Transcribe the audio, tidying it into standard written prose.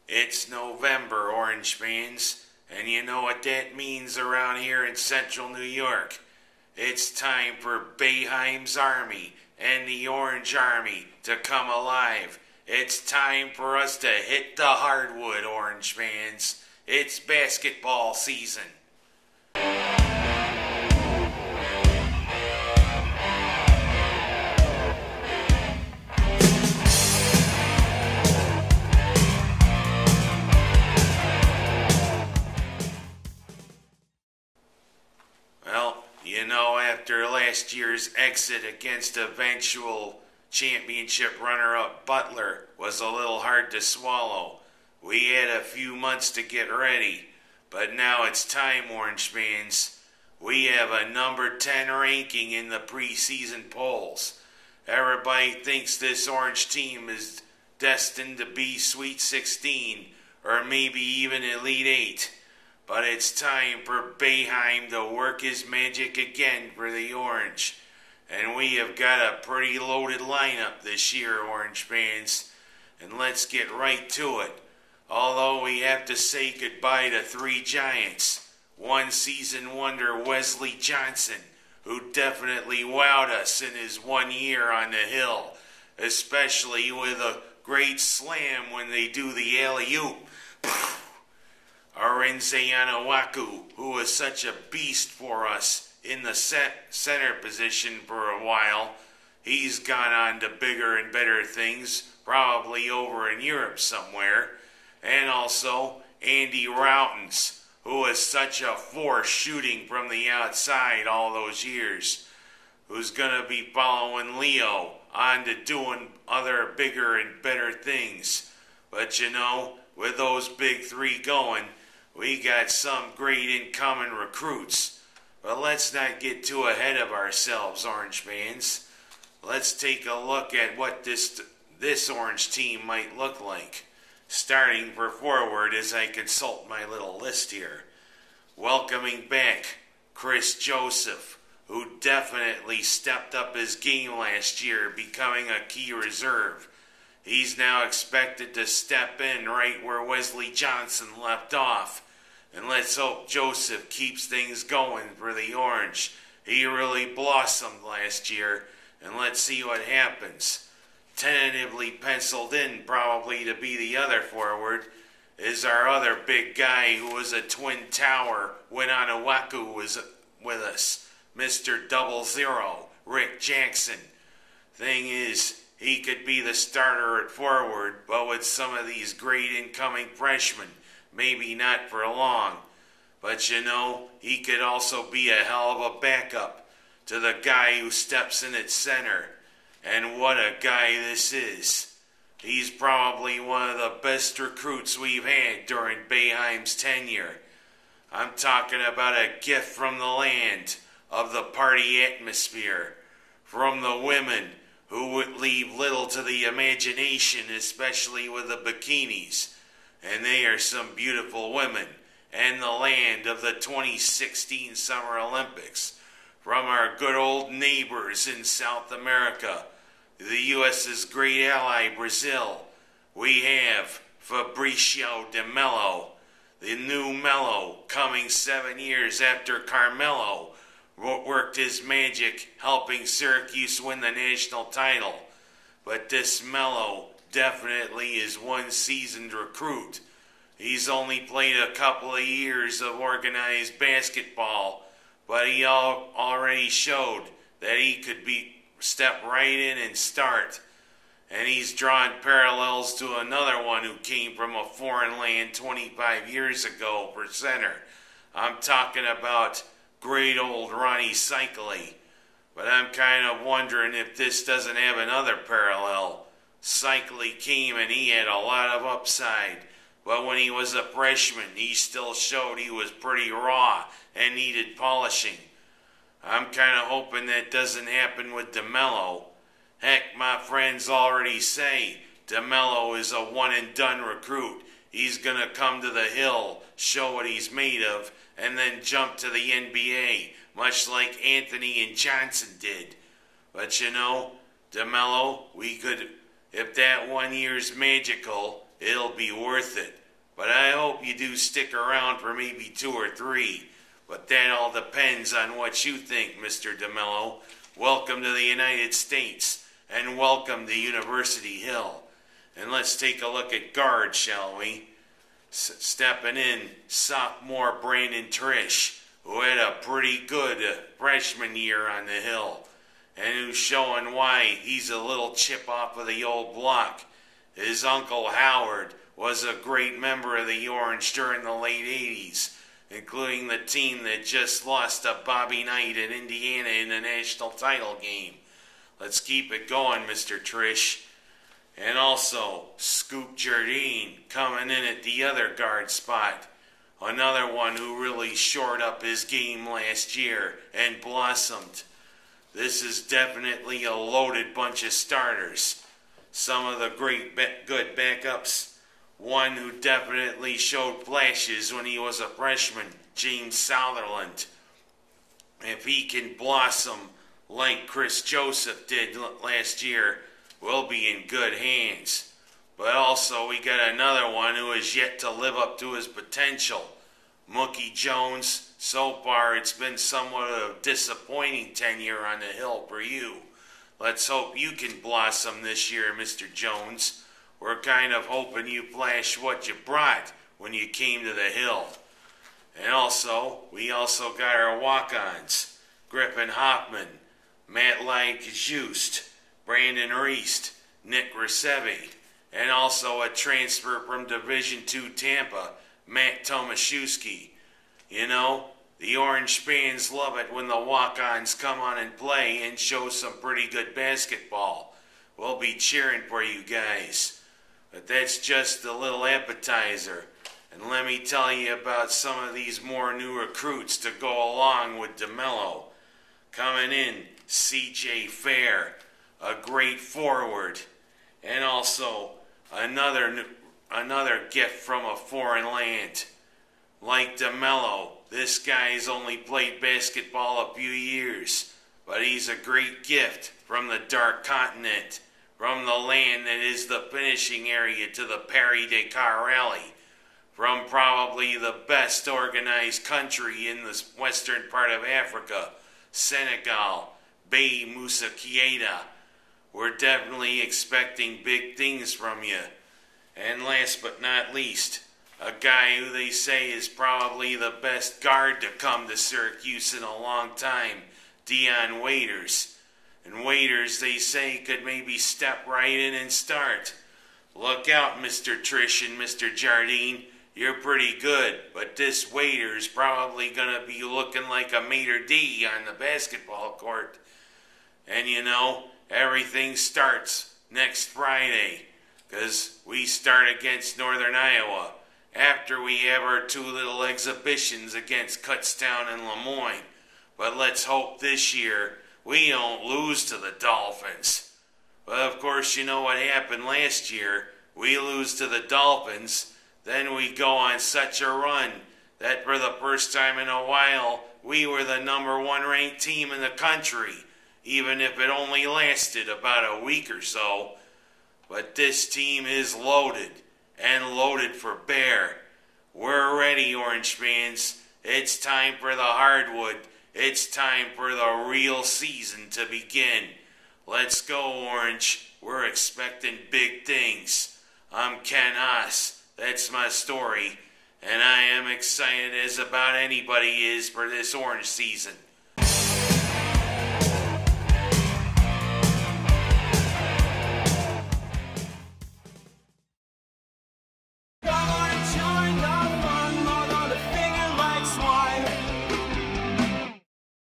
It's November, Orange fans, and you know what that means around here in central New York. It's time for Boeheim's Army and the Orange Army to come alive. It's time for us to hit the hardwood, Orange fans. It's basketball season. Well, you know, after last year's exit against eventual championship runner-up Butler was a little hard to swallow. We had a few months to get ready, but now it's time, Orange fans. We have a number 10 ranking in the preseason polls. Everybody thinks this Orange team is destined to be Sweet 16 or maybe even Elite 8. But it's time for Boeheim to work his magic again for the Orange. And we have got a pretty loaded lineup this year, Orange fans. And let's get right to it. Although we have to say goodbye to three giants. One season wonder Wesley Johnson, who definitely wowed us in his 1 year on the hill. Especially with a great slam when they do the alley-oop. Arinze Anawaku, who was such a beast for us in the center position for a while. He's gone on to bigger and better things, probably over in Europe somewhere. And also Andy Routens, who was such a force shooting from the outside all those years, who's going to be following Leo on to doing other bigger and better things. But you know, with those big three going, we got some great incoming recruits. But let's not get too ahead of ourselves, Orange fans. Let's take a look at what this Orange team might look like. Starting for forward as I consult my little list here. Welcoming back Chris Joseph, who definitely stepped up his game last year, becoming a key reserve. He's now expected to step in right where Wesley Johnson left off. And let's hope Joseph keeps things going for the Orange. He really blossomed last year, and let's see what happens. Tentatively penciled in probably to be the other forward is our other big guy who was a twin tower when Anawaku was with us, Mr. 00, Rick Jackson. Thing is, he could be the starter at forward, but with some of these great incoming freshmen, maybe not for long. But you know, he could also be a hell of a backup to the guy who steps in at center. And what a guy this is. He's probably one of the best recruits we've had during Boeheim's tenure. I'm talking about a gift from the land of the party atmosphere, from the women who would leave little to the imagination, especially with the bikinis. And they are some beautiful women, and the land of the 2016 Summer Olympics. From our good old neighbors in South America, the U.S.'s great ally Brazil, we have Fabricio De Melo, the new Melo, coming 7 years after Carmelo worked his magic helping Syracuse win the national title. But this Melo definitely is one seasoned recruit. He's only played a couple of years of organized basketball, but he already showed that he could step right in and start. And he's drawn parallels to another one who came from a foreign land 25 years ago for center. I'm talking about great old Rony Seikaly. But I'm kind of wondering if this doesn't have another parallel. Seikaly came and he had a lot of upside, but when he was a freshman, he still showed he was pretty raw and needed polishing. I'm kind of hoping that doesn't happen with De Melo. Heck, my friends already say De Melo is a one-and-done recruit. He's going to come to the hill, show what he's made of, and then jump to the NBA, much like Anthony and Johnson did. But you know, De Melo, we could, if that 1 year's magical, it'll be worth it. But I hope you do stick around for maybe 2 or 3. But that all depends on what you think, Mr. De Melo. Welcome to the United States, and welcome to University Hill. And let's take a look at guard, shall we? Stepping in, sophomore Brandon Trish, who had a pretty good freshman year on the Hill, and who's showing why he's a little chip off of the old block. His uncle Howard was a great member of the Orange during the late 80s, including the team that just lost to Bobby Knight in Indiana in the national title game. Let's keep it going, Mr. Trish. And also, Scoop Jardine coming in at the other guard spot. Another one who really shored up his game last year and blossomed. This is definitely a loaded bunch of starters. Some of the good backups. One who definitely showed flashes when he was a freshman, James Sutherland. If he can blossom like Chris Joseph did last year, we'll be in good hands. But also we got another one who has yet to live up to his potential. Mookie Jones. So far it's been somewhat of a disappointing tenure on the Hill for you. Let's hope you can blossom this year, Mr. Jones. We're kind of hoping you flash what you brought when you came to the Hill. And also, we also got our walk-ons. Griffin Hoffman, Matt Lyke-Just, Brandon Reist, Nick Recevi, and also a transfer from Division II Tampa, Matt Tomaszewski. You know, the Orange fans love it when the walk-ons come on and play and show some pretty good basketball. We'll be cheering for you guys. But that's just a little appetizer. And let me tell you about some of these more new recruits to go along with De Melo. Coming in, C.J. Fair, a great forward. And also another gift from a foreign land. Like De Melo, this guy's only played basketball a few years. But he's a great gift from the Dark Continent. From the land that is the finishing area to the Paris Dakar Rally. From probably the best organized country in the western part of Africa, Senegal, Bay Moussa Keita. We're definitely expecting big things from you. And last but not least, a guy who they say is probably the best guard to come to Syracuse in a long time, Dion Waiters. And Waiters, they say, could maybe step right in and start. Look out, Mr. Trish and Mr. Jardine. You're pretty good, but this Waiters probably going to be looking like a maitre d' on the basketball court. And you know, everything starts next Friday, because we start against Northern Iowa after we have our 2 little exhibitions against Kutztown and Lemoyne. But let's hope this year we don't lose to the Dolphins. But of course, you know what happened last year. We lose to the Dolphins, then we go on such a run that for the first time in a while, we were the number 1 ranked team in the country, even if it only lasted about a week or so. But this team is loaded, and loaded for bear. We're ready, Orange fans. It's time for the hardwood. It's time for the real season to begin. Let's go, Orange. We're expecting big things. I'm Ken Haas. That's my story. And I am excited as about anybody is for this Orange season.